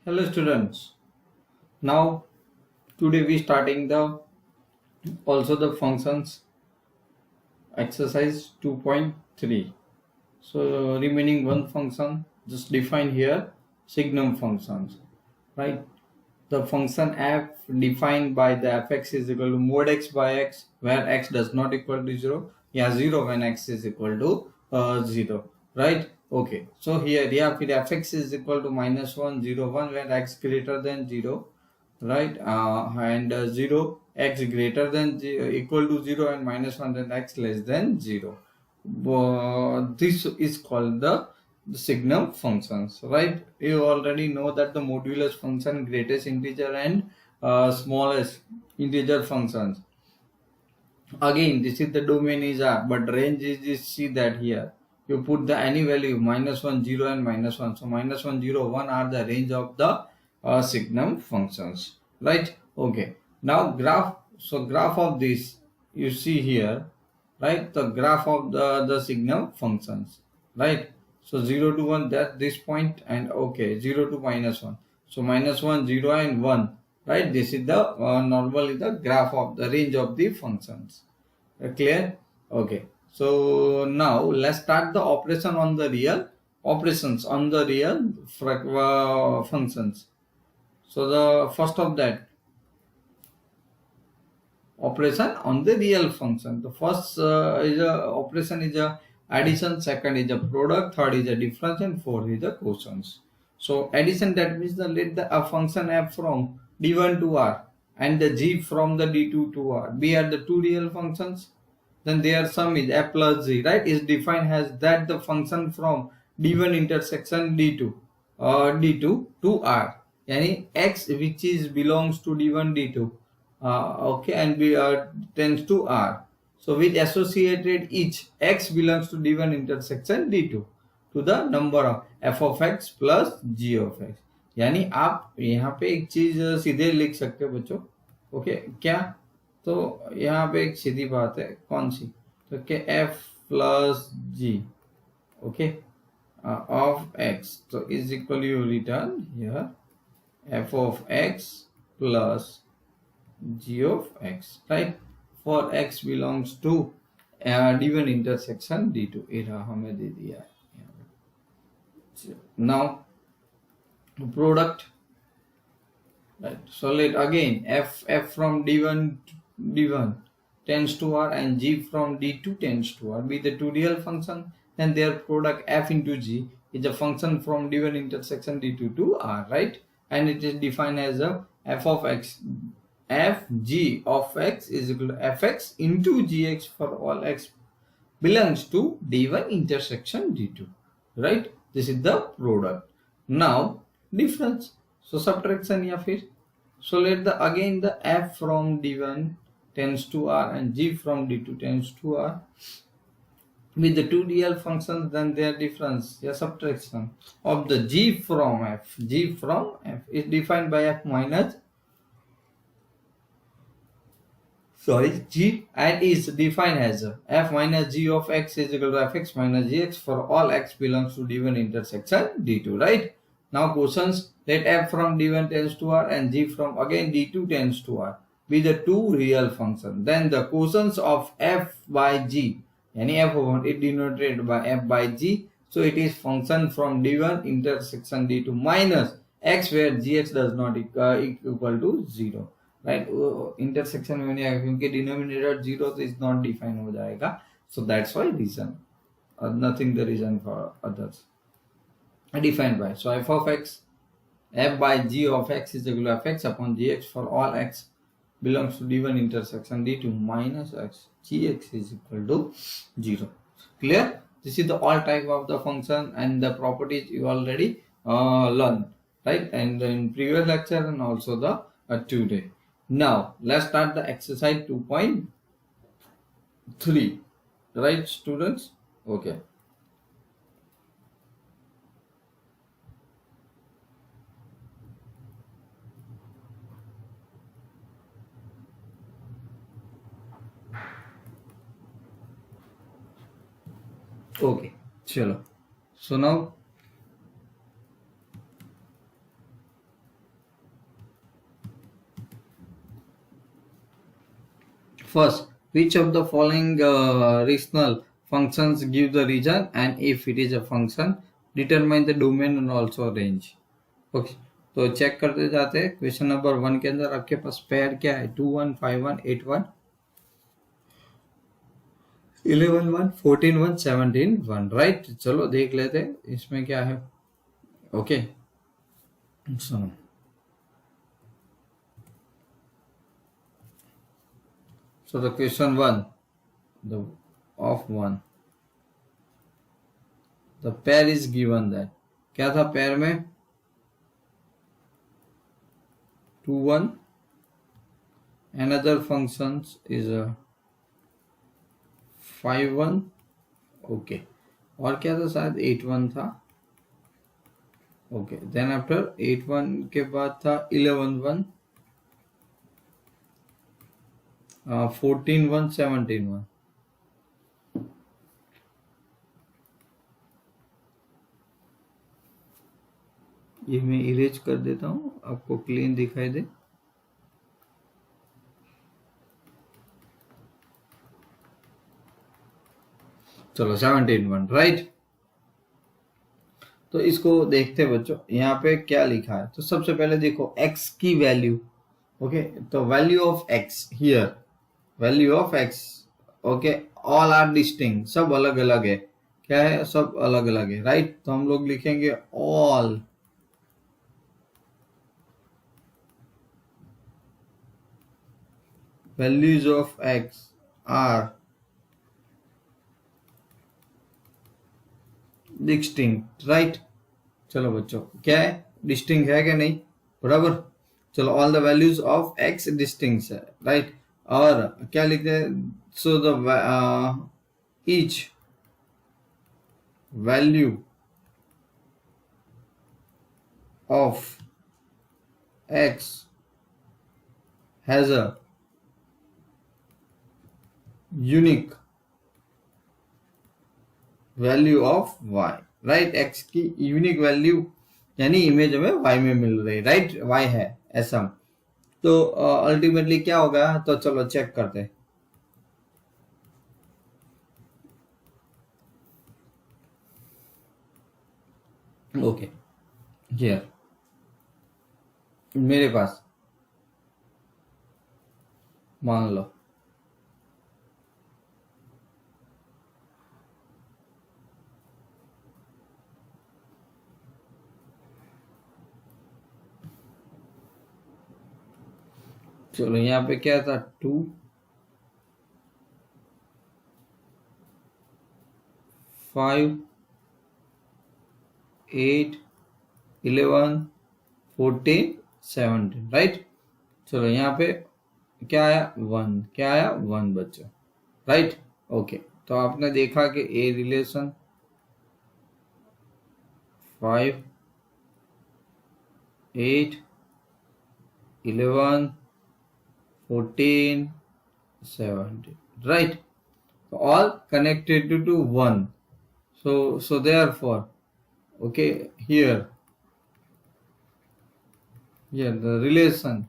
Hello students. Now today we starting the also the functions exercise 2.3. So remaining one function just define here signum functions, right? The function f defined by the fx is equal to mod x by x where x does not equal to 0. Yeah, 0 when x is equal to 0, right? Okay, so here yeah fx is equal to -1 0 1 where x greater than 0, right? And 0 x greater than equal to 0 and -1 then x less than 0. This is called the signum functions, right? You already know that the modulus function, greatest integer and smallest integer functions. Again, this is the domain is R, but range is see that here you put the any value -1 0 and -1. So -1 0 1 are the range of the signum functions, right? Okay, now graph. So graph of this you see here, right? The graph of the signum functions, right? So 0 to 1 that this point, and okay 0 to -1. So -1 0 and 1, right? This is the normally the graph of the range of the functions. Clear? Okay, so now let's start the operation on the real operations on the real functions. So the first of that operation on the real function, the first is a operation is a addition, second is a product, third is a difference, and fourth is a quotients. So addition, that means the let the a function f from d1 to r and the g from the d2 to r be are the two real functions, then their sum is f plus g, right? Is defined as that the function from d1 intersection d2 d2 to r, yani x which is belongs to d1 d2, okay, and b tends to r. So with associated each x belongs to d1 intersection d2 to the number of f of x plus g of x. यानी आप यहाँ पे एक चीज सीधे लिख सकते हो बच्चों, ओके क्या? तो यहाँ पे एक सीधी बात है, कौन सी? तो क्या f plus g, okay, of x, so is equal you return here f of x plus g of x, right? For x belongs to d1 intersection d2, ये हमें दे दिया है. Now product, right? So let again f from d1 tends to r and g from d2 tends to r be the two real function, then their product f into g is a function from d1 intersection d2 to r, right? And it is defined as a f of x, f g of x is equal to fx into gx for all x belongs to d1 intersection d2, right? This is the product. Now difference, so subtraction या फिर, so let the again the f from d1 tends to r and g from d2 tends to r with the two real functions, then their difference, yeah, subtraction of the g from f. G from f is defined by f minus g, and is defined as f minus g of x is equal to fx minus gx for all x belongs to d1 intersection d2, right? Now quotients, let f from d1 tends to r and g from again d2 tends to r be the two real functions, then the quotients of f by g, any f of 1 is denoted by f by g, so it is function from d1 intersection d2 minus x where gx does not equal to 0, right? Intersection में नहीं आएगा क्योंकि denominator 0 तो is not define हो जाएगा, so that's why reason, nothing the reason for others defined by. So f of x, f by g of x is equal to fx upon gx for all x belongs to d1 intersection d2 minus x, gx is equal to 0. Clear? This is the all type of the function and the properties you already learned, right? And in previous lecture and also the today. Now let's start the exercise 2.3, right students? Okay, okay, chalo. So now First, which of the following rational functions give the region, and if it is a function, determine the domain and also range. Okay, तो check करते जाते हैं. Question number 1 के अंदर आपके पास pair क्या है? 2 1 5 1 8 1 11 1 14 1 17 1. Right, चलो देख लेते हैं इसमें क्या है. ओके, सुनो. So the question 1, the of 1, the pair is given that. क्या था पेयर में? 2 1. Another functions is a 5 1. Okay, और क्या था? शायद 8 1 था. ओके, देन आफ्टर 8 1 के बाद था 11 1, 14 1 17 1. ये मैं इरेज कर देता हूं, आपको क्लीन दिखाई दे. चलो 17 1. राइट, तो इसको देखते बच्चों, यहाँ पे क्या लिखा है. तो सबसे पहले देखो x की वैल्यू. ओके, तो value of x here, value of x. Okay, all are distinct, सब अलग अलग है. क्या है? सब अलग अलग है. राइट, तो हम लोग लिखेंगे all values of x are distinct. Right, चलो बच्चों, क्या है? डिस्टिंक्ट है कि नहीं? बराबर. चलो, all the values of x distinct है. राइट, और क्या लिखते हैं? So the each value of x has a unique value of y. Right, x की यूनिक वैल्यू यानी इमेज हमें y में मिल रही. राइट, y है ऐसा. तो अल्टीमेटली क्या होगा? तो चलो चेक करते हैं. ओके, हियर मेरे पास मान लो चलो यहाँ पे क्या था? 2 5 8 11 14 17. राइट, चलो यहाँ पे क्या आया? 1. क्या आया? 1 बच्चों. राइट, ओके, तो आपने देखा कि a relation 5 8 11 14 17. Right, so all connected to 1. So therefore, okay, here the relation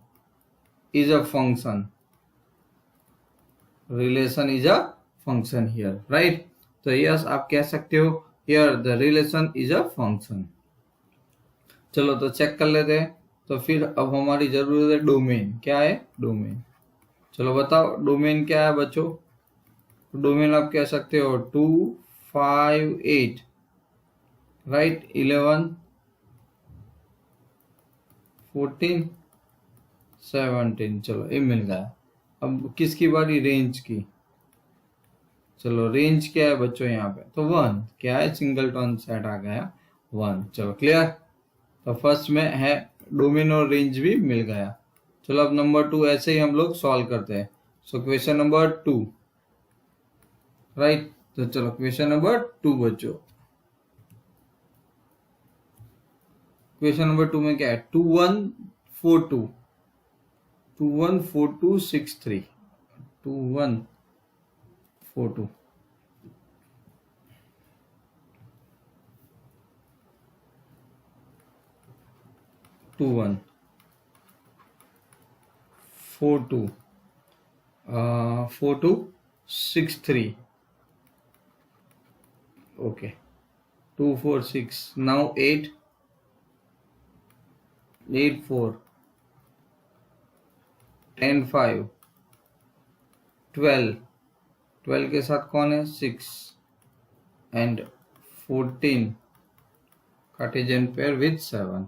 is a function. Relation is a function here. Right, तो yes आप कह सकते हो here the relation is a function. चलो तो चेक कर लेते हैं. तो फिर अब हमारी जरूरत है डोमेन. क्या है? डोमेन. चलो बताओ डोमेन क्या है बच्चों? डोमेन आप कह सकते हो 2 5 8. राइट, 11 14 17. चलो ये मिल गया. अब किसकी बारी? रेंज की. चलो रेंज क्या है बच्चों यहाँ पे? तो 1. क्या है? सिंगलटन सेट आ गया 1. चलो क्लियर. तो फर्स्ट में है डोमेन और रेंज भी मिल गया. चलो अब नंबर 2 ऐसे ही हम लोग सॉल्व करते हैं. So question number 2. राइट, तो चलो क्वेश्चन नंबर 2 बच्चों. क्वेश्चन नंबर 2 में क्या है? 2 1 4 2 2 1 4 2 6 3 2 1 4 2. To one 4 2. 4263. Okay, 246. Now 8 8 4 10 5 12 12 के साथ कौन है 6 and 14 Cartesian pair with 7,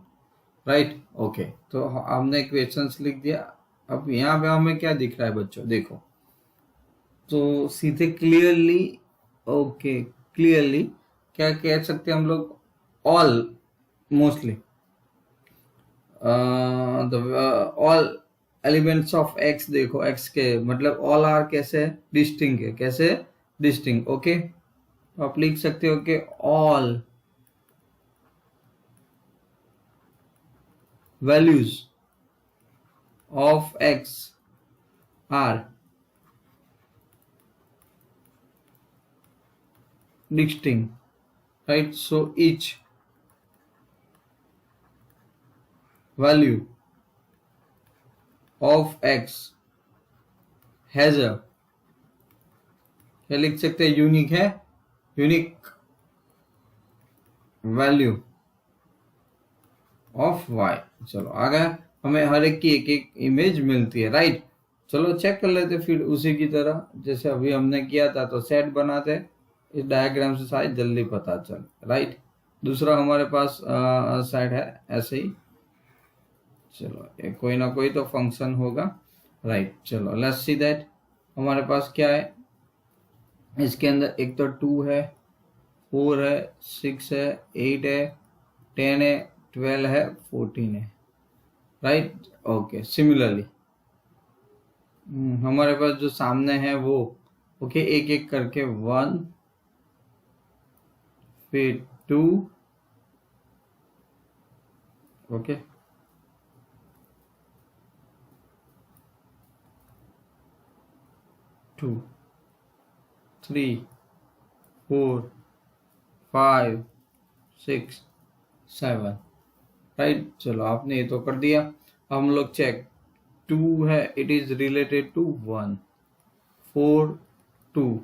right. Okay, तो हमने इक्वेशंस लिख दिया. अब यहाँ पे हमें क्या दिख रहा है बच्चों, देखो तो सीधे क्लियरली, ओके क्लियरली क्या कह सकते हैं हम लोग, all mostly all elements of x. देखो एक्स के मतलब ऑल आर कैसे डिस्टिंक्ट है, कैसे डिस्टिंक्ट. ओके, आप लिख सकते हो कि all values of x are distinct, right? So each value of x has a, क्या लिख सकते हैं, यूनिक है, यूनिक वैल्यू ऑफ y. चलो आ गया, हमें हर एक की एक एक इमेज मिलती है, राइट. चलो चेक कर लेते फिर उसी की तरह जैसे अभी हमने किया था. तो सेट बनाते इस डायग्राम से, शायद जल्दी पता चल, राइट. दूसरा हमारे पास सेट है ऐसे ही. चलो कोई ना कोई तो फंक्शन होगा, राइट. चलो लेट्स सी दैट हमारे पास क्या है इसके अंदर. एक तो 2 है, 4 है, 6 है, 8 है, 10 है, 12 है, 14 है, राइट. ओके, सिमिलरली हमारे पास जो सामने है वो, ओके एक एक करके 1 फिर 2, ओके 2 3 4 5 6 7, राइट. चलो आपने ये तो कर दिया. हम लोग चेक 2 है, इट इज रिलेटेड टू 1, 4 2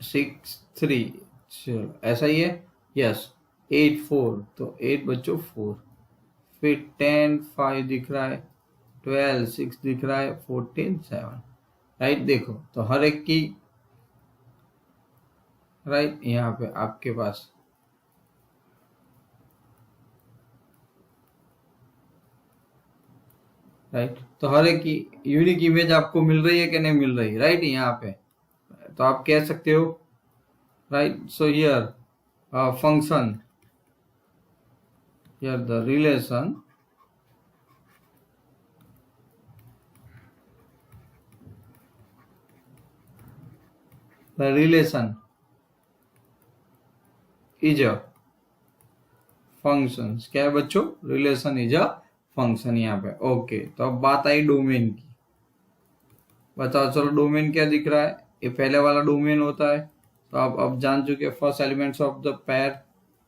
6 3. चलो ऐसा ही है, यस. 8 4, तो 8 बच्चों 4, फिर 10 5 दिख रहा है, 12 6 दिख रहा है, 14 7, राइट. देखो तो हर एक की, राइट. यहाँ पे आपके पास राइट, तो हर एक की यूनिक इमेज आपको मिल रही है कि नहीं मिल रही, राइट. यहाँ पे तो आप कह सकते हो, right. So here function, here the relation is a function. क्या है बच्चों, रिलेशन इज अ फंक्शन यहाँ पे. ओके, तो अब बात आई डोमेन की. बताओ चलो डोमेन क्या दिख रहा है, ये पहले वाला डोमेन होता है. तो आप अब जान चुके first elements of the pair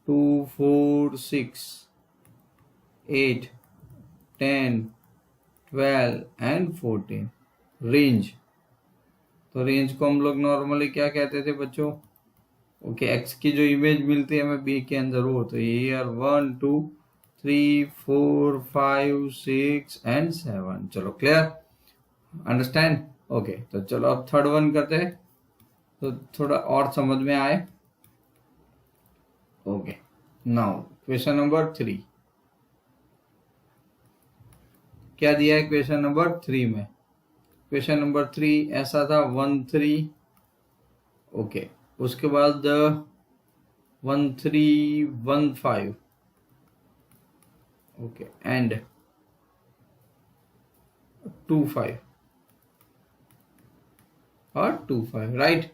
2 4 6 8 10 12 and 14. Range, तो रेंज को हम लोग नॉर्मली क्या कहते थे बच्चों, ओके एक्स की जो इमेज मिलती है हमें बी के अंदर वो, तो ये 1 2 3 4 5 6 एंड 7. चलो क्लियर, अंडरस्टैंड. ओके, तो चलो अब थर्ड वन करते हैं तो थोड़ा और समझ में आए. Okay, now question number 3. क्या दिया है क्वेश्चन नंबर 3 में. क्वेश्चन नंबर 3 ऐसा था 1 3, ओके. उसके बाद 1 3 1 5, ओके एंड 2 5 और 2 5, राइट.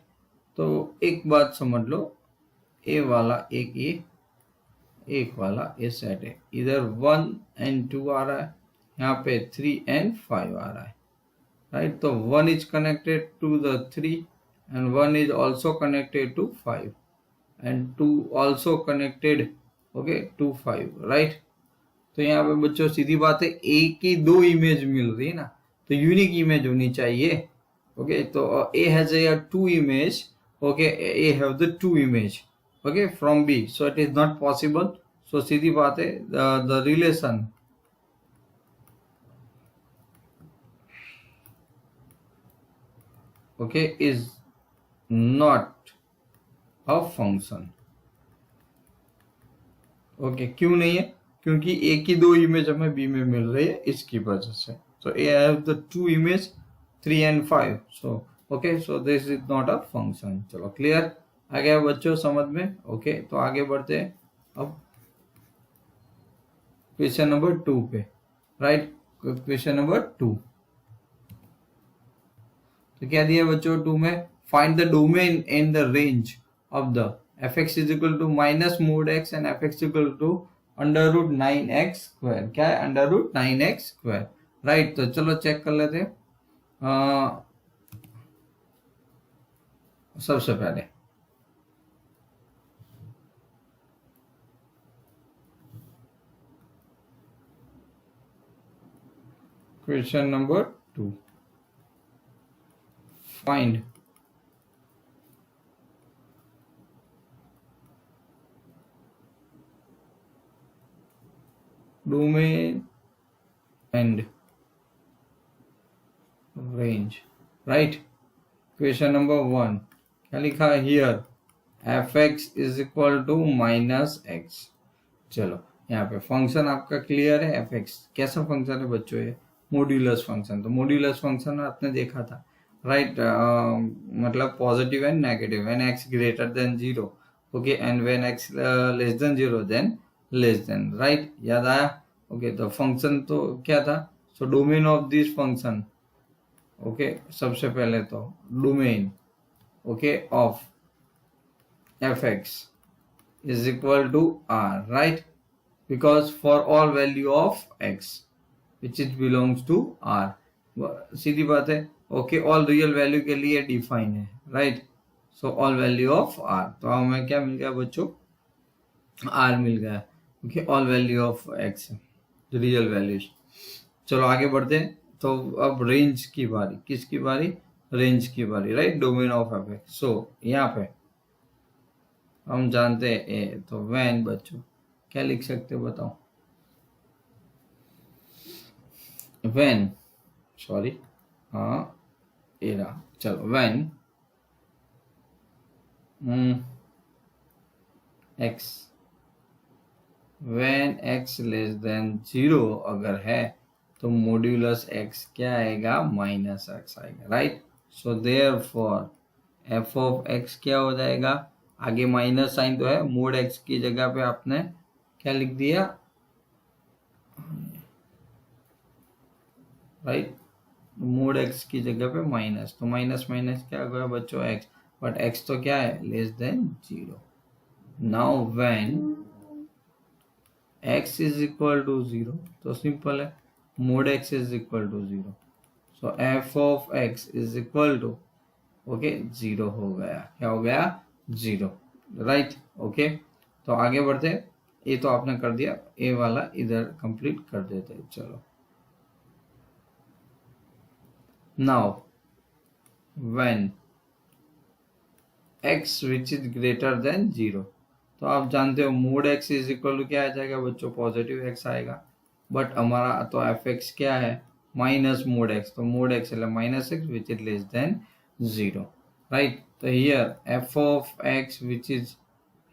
तो एक बात समझ लो, ए वाला एक ये, एक वाला ये सेट है. इधर 1 एंड 2 आ रहा है, यहाँ पे 3 एंड 5 आ रहा है, राइट. तो 1 is connected to the 3 and 1 is also connected to 5 and 2 also connected, okay, to 5, right. तो यहाँ पे बच्चों सीधी बात है, एक ही दो इमेज मिल रही है ना, तो यूनिक इमेज होनी चाहिए. Okay, so A has a two image. Okay, A have the two image. Okay, from B, so it is not possible. So सीधी बात है, the relation okay is not a function. Okay, क्यों नहीं है? क्योंकि A की दो image हमें B में मिल रही है इसकी वजह से. So A have the two image 3 and 5. So okay, so this is not a function. चलो क्लियर आ गया बच्चों समझ में. ओके, तो आगे बढ़ते हैं अब क्वेश्चन नंबर 2 पे. Right, question number 2. तो क्या दिया बच्चों 2 में? Find the domain in the range of the fx is equal to minus mod x and fx equal to under root 9x square. क्या है? Under root 9x square. Right, तो चलो check कर लेते हैं. सबसे पहले question number 2. Find domain and range. Right, question number 1 क्या लिखा है here? fx is equal to minus X. चलो यहाँ पे फंक्शन आपका क्लियर है. fx कैसा फंक्शन है बच्चों? ये मॉड्यूलस फंक्शन. तो मॉड्यूलस फंक्शन आपने देखा था. राइट, मतलब positive and negative when x greater than 0. Okay, and when x less than 0 than less than. Right, याद आया? ओके, तो फंक्शन तो क्या था? So domain of this function. Okay, सबसे पहले तो domain okay of fx is equal to r, right? Because for all value of x which it belongs to r. सीधी बात है. ओके, ऑल रियल वैल्यू के लिए डिफाइन है. Right, so all value of r. तो हमें क्या मिल गया बच्चों? r मिल गया. Okay, all value of x real values. चलो आगे बढ़ते हैं. तो अब रेंज की बारी. किसकी बारी? रेंज की बारी. Right, domain of fx. सो यहाँ पे हम जानते हैं ए. तो व्हेन बच्चों क्या लिख सकते हो बताओ? व्हेन, सॉरी, हाँ एरा. चलो when x, when x less than 0 अगर है तो मॉड्यूलस एक्स क्या आएगा? माइनस एक्स आएगा. Right, so therefore F of x क्या हो जाएगा? आगे माइनस साइन तो है, मोड एक्स की जगह पे आपने क्या लिख दिया? राइट, मोड एक्स की जगह पे माइनस. तो माइनस माइनस क्या हो गया बच्चों? एक्स. बट एक्स तो क्या है? Less than 0. Now when X is equal to 0, तो सिंपल है, mod X is equal to 0. So F of x is equal to okay 0 हो गया. क्या हो गया? 0. राइट, ओके, तो आगे बढ़ते. ये तो आपने कर दिया, ए वाला इधर कंप्लीट कर देते. चलो now when x which is greater than 0, तो आप जानते हो mod x is equal to क्या आ जाएगा बच्चों? पॉजिटिव x आएगा. बट हमारा तो fx क्या है? Minus mod x. तो मोड x है minus x which is less than 0. Right, तो here f of x which is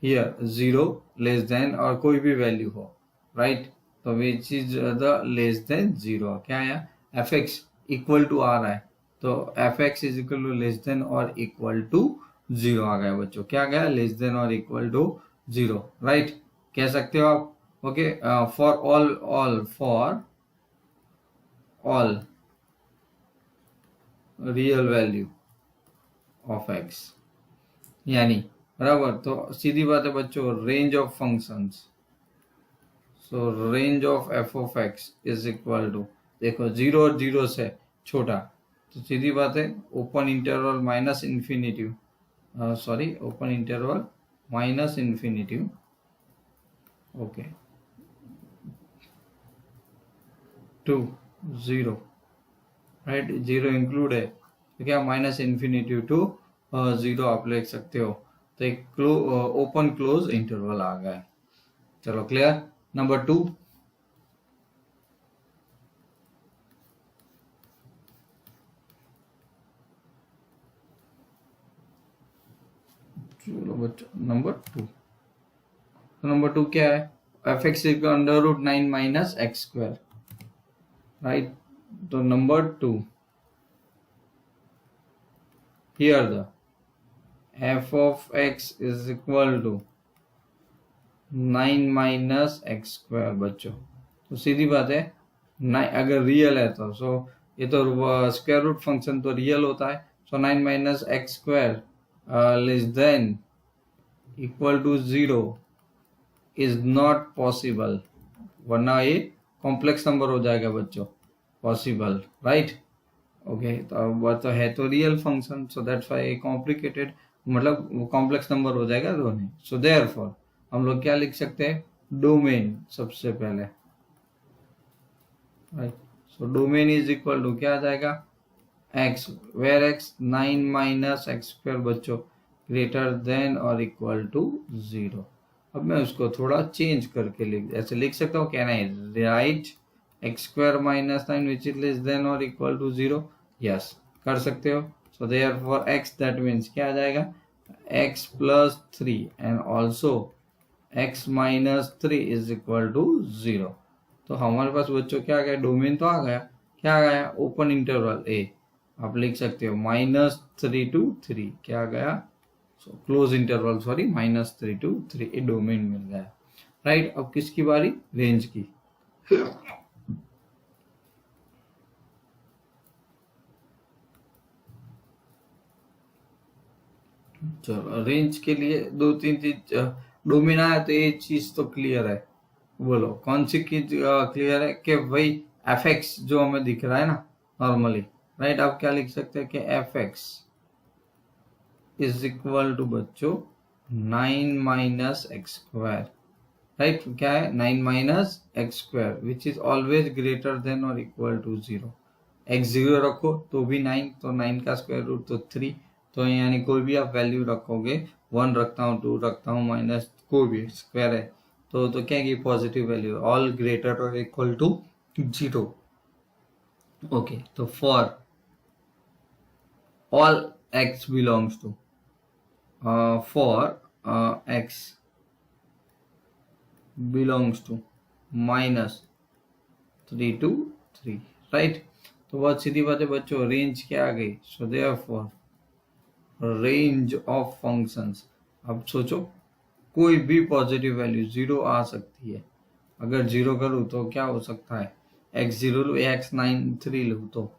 here 0 less than और कोई भी वैल्यू हो. राइट, तो which is the less than 0. क्या आया? fx इक्वल टू r है. तो fx is equal to less than और इक्वल टू 0 आ गया बच्चों. क्या गया? लेस देन और इक्वल टू 0. राइट, कह सकते हो आप. Okay, for all real value of x, यानी बराबर. तो सीधी बात है बच्चों, range of functions. So range of F of x is equal to, देखो 0 और 0 से छोटा, तो सीधी बात है open interval minus infinitive, sorry open interval minus infinitive. Okay, to 0 right, zero include है तो क्या माइनस इन्फिनिटी टू जीरो आप लिख सकते हो। तो एक ओपन क्लोज इंटरवल आ गया। चलो क्लियर। नंबर 2, चलो बच्चों नंबर 2 क्या है, f x equal under root 9 minus x square, right. तो number 2, here the f of x is equal to 9 minus x square बच्चों। तो सीधी बात है, अगर रियल है तो सो ये तो स्क्वायर रूट फंक्शन तो रियल होता है। So 9 minus x square less than equal to 0 is not possible, वरना ये कॉम्प्लेक्स नंबर हो जाएगा बच्चों, पॉसिबल, राइट। ओके, तो वह तो है तो real function, so that's why complicated, मतलब कॉम्प्लेक्स नंबर हो जाएगा दोनों। सो देयरफॉर हम लोग क्या लिख सकते हैं, डोमेन सबसे पहले, right. So domain is equal to क्या आ जाएगा, X, where X 9 minus x square बच्चों ग्रेटर देन और इक्वल टू 0। अब मैं उसको थोड़ा चेंज करके ऐसे लिख सकता हूँ, क्या नहीं, right, X square minus 9 which is less than और इक्वल टू 0, यस कर सकते हो। So therefore X that means क्या आ जाएगा, X plus 3 and also X minus 3 is equal to 0। तो हमारे पास बच्चों क्या आ गया, डोमेन तो आ गया, क्या आ गया, ओपन इंटरवल ए, आप लिख सकते हो -3 to 3, क्या आ गया, क्लोज इंटरवल सॉरी, -3 to 3 ये डोमेन मिल गया, राइट। अब किसकी बारी, रेंज की। चलो रेंज के लिए 2-3 चीज, डोमेन आया तो ये चीज तो क्लियर है, बोलो कौन सी चीज क्लियर है, कि भाई एफ एक्स जो हमें दिख रहा है ना नॉर्मली, राइट। आप क्या लिख सकते हैं कि F x is equal to बच्चों 9 माइनस एक्स स्क्वायर, राइट। क्या है, 9 minus x square which is always greater than और इक्वल टू 0। एक्स 0 रखो तो भी 9, तो 9 का स्क्वायर रूट तो 3, तो यानी कोई भी आप वैल्यू रखोगे, 1 रखता हूँ, 2 रखता हूँ, माइनस कोई भी स्क्वायर है तो क्या है, पॉजिटिव वैल्यू, ऑल ग्रेटर और इक्वल टू 0। ओके, तो for all x belongs to for x belongs to -3 to 3, right. तो बहुत सीधी बात है बच्चों, रेंज क्या आ गई, so therefore range of functions. अब सोचो कोई भी पॉजिटिव वैल्यू 0 आ सकती है, अगर 0 करूँ तो क्या हो सकता है, x0 लूँ, x9 लूँ तो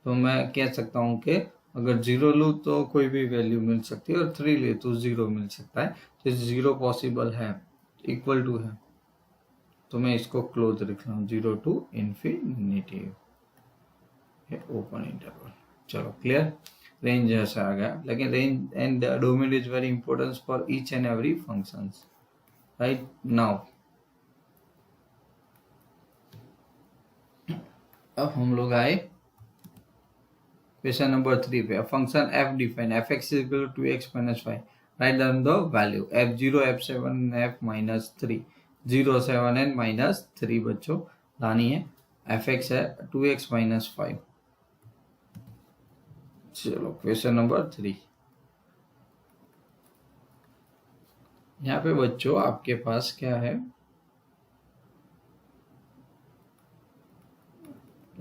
मैं कह सकता हूँ कि अगर 0 लूँ तो कोई भी वैल्यू मिल सकती है और 3 ले तो 0 मिल सकता है, तो 0 पॉसिबल है, इक्वल टू है, तो मैं इसको क्लोज रख रहा हूँ, 0 to इन्फिनिटी, ओपन इंटरवल। चलो क्लियर, रेंज ऐसा आ गया, लेकिन range and domain is very important for each and every functions, right. Now अब हम लोग आए क्वेश्चन नंबर 3 पे, function f define F x is equal to 2x minus 5, write down the value f0 f7 f-3, 0 7 and -3 बच्चों लानी है, f x है 2x minus 5। चलो क्वेश्चन नंबर 3, यहाँ पे बच्चों आपके पास क्या है,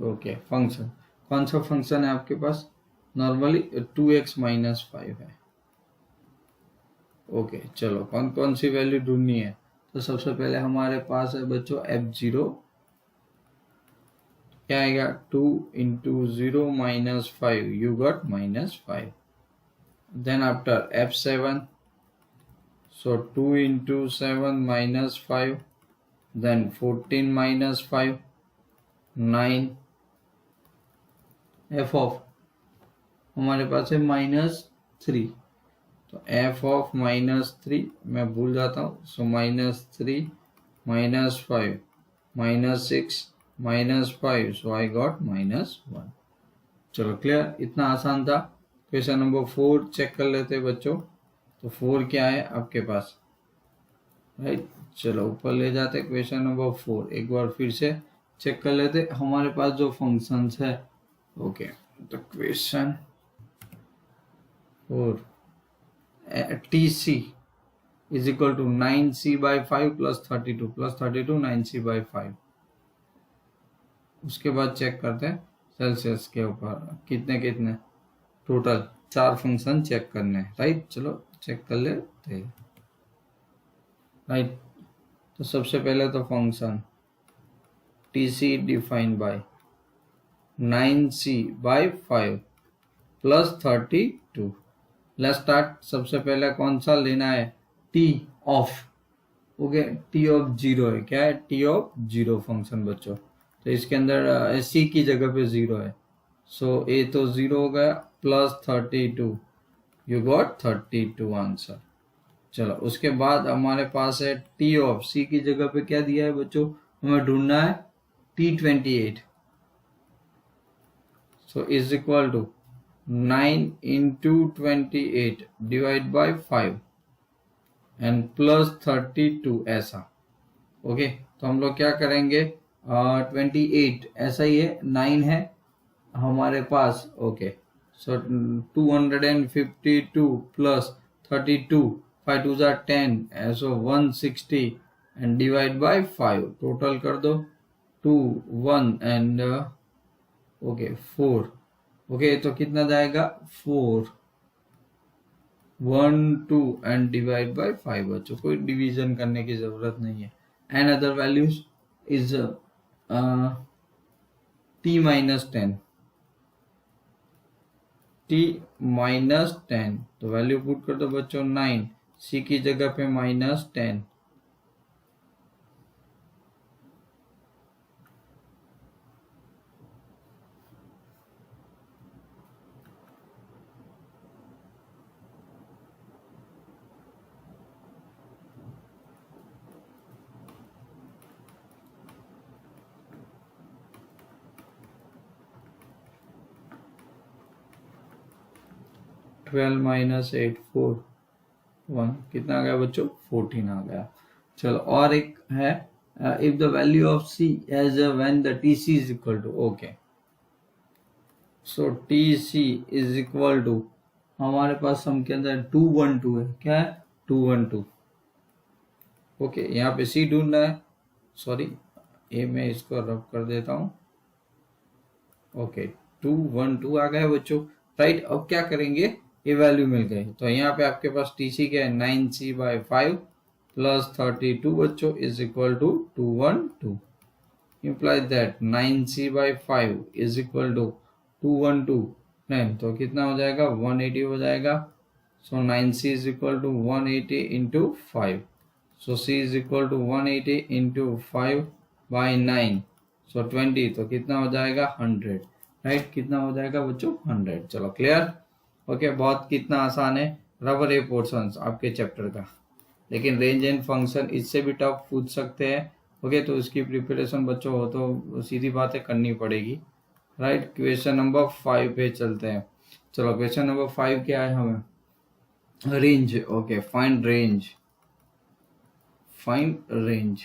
ओके फंक्शन, कौन सा फंक्शन है आपके पास, नॉर्मली 2x माइनस 5 है। ओके चलो कौन कौन सी वैल्यू ढूंढनी है, तो सबसे पहले हमारे पास है बच्चों f0, क्या आएगा, 2 into 0 minus 5, you got -5, then after f7, so 2 into 7 minus 5, then 14 minus 5, 9, f of हमारे पास है -3, तो f of -3 मैं भूल जाता हूँ, सो -3 -5 -6 -5, so I got -1, चलो क्लियर, इतना आसान था। क्वेश्चन नंबर 4 चेक कर लेते हैं बच्चों। तो 4 क्या है आपके पास, राइट। चलो ऊपर ले जाते क्वेश्चन नंबर 4, एक बार फिर से चेक कर लेते हमारे पास जो फंक्शंस है। ओके, तो question 4, TC is equal to 9C by 5 plus 32 9C by 5। उसके बाद चेक करते हैं सेल्सियस के ऊपर कितने कितने टोटल 4 फंक्शन चेक करने हैं, राइट। चलो चेक कर लेते हैं, राइट। तो सबसे पहले तो function TC defined by 9C by 5 plus 32। Let's start. सबसे पहले कौन सा लेना है, T of, okay, T of 0 है। क्या है, T ऑफ 0 फंक्शन बच्चों। तो इसके अंदर C की जगह पे 0 है, सो A तो 0 हो गया, प्लस 32, यू गॉट 32 आंसर। चलो उसके बाद हमारे पास है T ऑफ C की जगह पे क्या दिया है बच्चों, हमें ढूंढना है T28। So is equal to 9 into 28 divide by 5 and plus 32 ऐसा। ओके, तो हम लोग क्या करेंगे, 28 ऐसा ही है, 9 है हमारे पास। Okay, so 252 plus 32, 5 2 10, so 160 and divide by 5, total कर दो 2 1 एंड ओके 4। ओके, तो कितना जाएगा 4 1 2 एंड डिवाइड बाय 5 बच्चों। कोई डिवीजन करने की जरूरत नहीं है। And other values is T minus 10, T minus 10, तो वैल्यू पुट कर दो बच्चों 9, C की जगह पे -10, ट्वेल्व माइनस 8 4 1, कितना आ गया बच्चों 14 आ गया। चलो और एक है, if the value of C as when the TC is equal to, okay, so TC is equal to, हमारे पास सम के अंदर 212 है। क्या है 212। ओके, यहाँ पे C ढूंढना है, सॉरी ए में इसको रब कर देता हूँ। ओके 212 आ गया बच्चों, राइट। अब क्या करेंगे, ये वैल्यू मिल गई, तो यहाँ पे आपके पास TC क्या है 9C by 5 प्लस 32 बच्चों is equal to 212। Implies that 9C by 5 is equal to 212, नहीं तो कितना हो जाएगा 180 हो जाएगा। So 9C is equal to 180 इंटू 5, so C is equal to 180 इंटू 5 बाई 9, सो 20, तो कितना हो जाएगा 100, राइट। कितना हो जाएगा बच्चों 100। चलो क्लियर। ओके, बहुत कितना आसान है, रबर ए पोर्शन आपके चैप्टर का। लेकिन रेंज एंड फंक्शन इससे भी टफ पूछ सकते हैं। ओके, तो उसकी प्रिपरेशन बच्चों हो तो सीधी बातें करनी पड़ेगी, राइट। क्वेश्चन नंबर 5 पे चलते हैं। चलो क्वेश्चन नंबर 5 क्या है, हमें range, okay, find range, find range.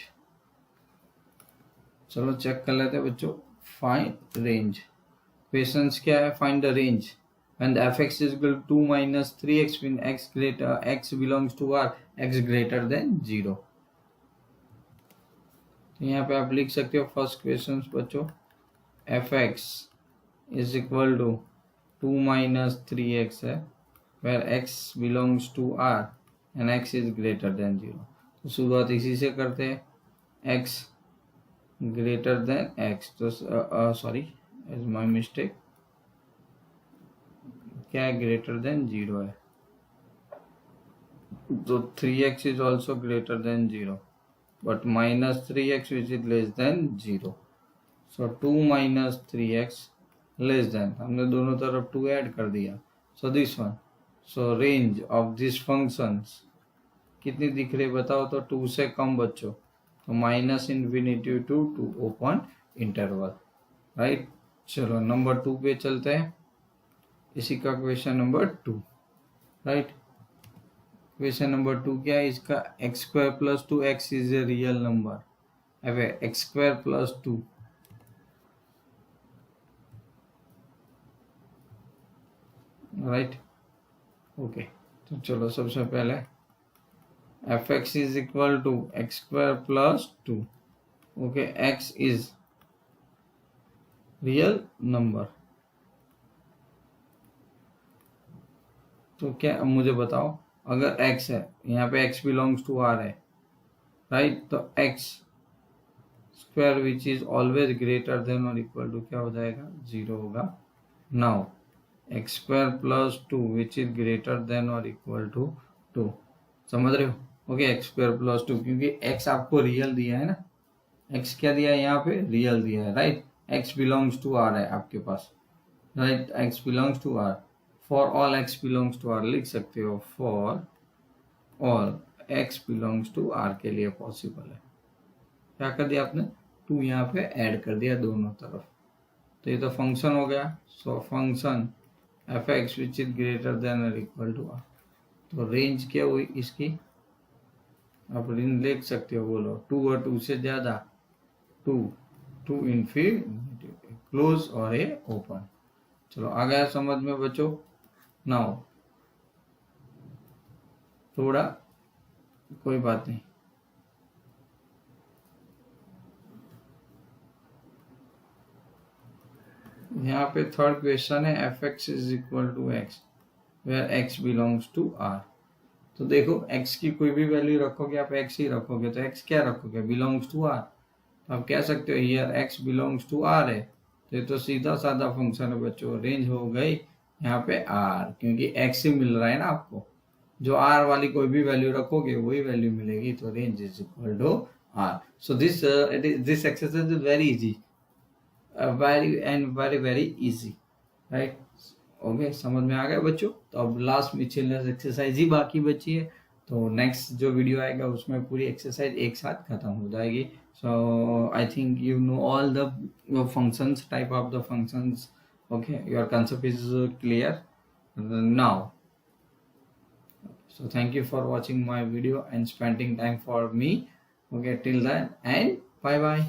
चलो चेक कर लेते हैं बच्चों, फाइंड रेंज। क्वेश्चंस क्या है, find the range when the fx is equal to 2 minus 3x when x belongs to R, x greater than 0। तो यहाँ पे आप लिख सकते हो फर्स्ट क्वेश्चन बच्चों, fx is equal to 2 minus 3x है where x belongs to R and x is greater than 0। तो शुरुआत इसी से करते हैं, x greater than x, तो सॉरी इज माई मिस्टेक, क्या है ग्रेटर देन 0 है, तो 3x is also greater than 0 but minus 3x which is less than 0। So 2 minus 3x less than, हमने दोनों तरफ 2 ऐड कर दिया, so this one. So range of this functions कितनी दिख रही बताओ, तो 2 से कम बच्चों, तो minus infinity to 2 open interval, right. चलो नंबर 2 पे चलते हैं। इसी का question number 2, right. Question number 2 क्या है इसका, x square plus 2x is a real number. अब x square plus 2, right, okay. तो चलो सबसे पहले f x is equal to x square plus 2, okay, x is real number. तो क्या, अब मुझे बताओ, अगर x है, यहाँ पे x बिलोंग्स टू r है, राइट, तो x square which is always greater than और इक्वल टू क्या हो जाएगा, 0 होगा। Now x square plus 2 which is greater than और इक्वल टू 2, समझ रहे हो, ओके। एक्स स्क्वायर प्लस 2, क्योंकि x आपको रियल दिया है ना, x क्या दिया है यहाँ पे, रियल दिया है, right. x belongs to r है आपके पास, right, x belongs to r। For all x belongs to r लिख सकते हो, for all x belongs to r के लिए पॉसिबल है। क्या कर दिया आपने, 2 यहाँ पे ऐड कर दिया दोनों तरफ, तो ये तो फंक्शन हो गया। So function F x which is greater than और इक्वल टू r। तो रेंज क्या हुई इसकी, आप रेंज लिख सकते हो, बोलो 2 और 2 से ज्यादा, 2 इनफिनिटी, क्लोज और ए ओपन। चलो आ गया समझ में बच्चों। नाउ थोड़ा, कोई बात नहीं, यहाँ पे थर्ड क्वेश्चन है f x is equal to x where x belongs to R. तो देखो x की कोई भी वैल्यू रखोगे आप x ही रखोगे, तो x क्या रखोगे, बिलोंग्स टू r। तो आप कह सकते हो here x belongs to r है, तो ये तो सीधा साधा फंक्शन है बच्चों। रेंज हो गई यहाँ पे r, क्योंकि x ही मिल रहा है ना आपको, जो r वाली कोई भी वैल्यू रखोगे वही वैल्यू मिलेगी, तो range is equal to r। So this exercise is very easy, very easy, right, okay. समझ में आ गया बच्चों। तो अब लास्ट मिचेलियस एक्सरसाइज ही बाकी बची है, तो नेक्स्ट जो वीडियो आएगा उसमें पूरी एक्सरसाइज एक साथ खत्म हो जाएगी। So I think you know all the functions, type of the functions, okay, your concept is clear now. So thank you for watching my video and spending time for me, okay, till then, and bye bye.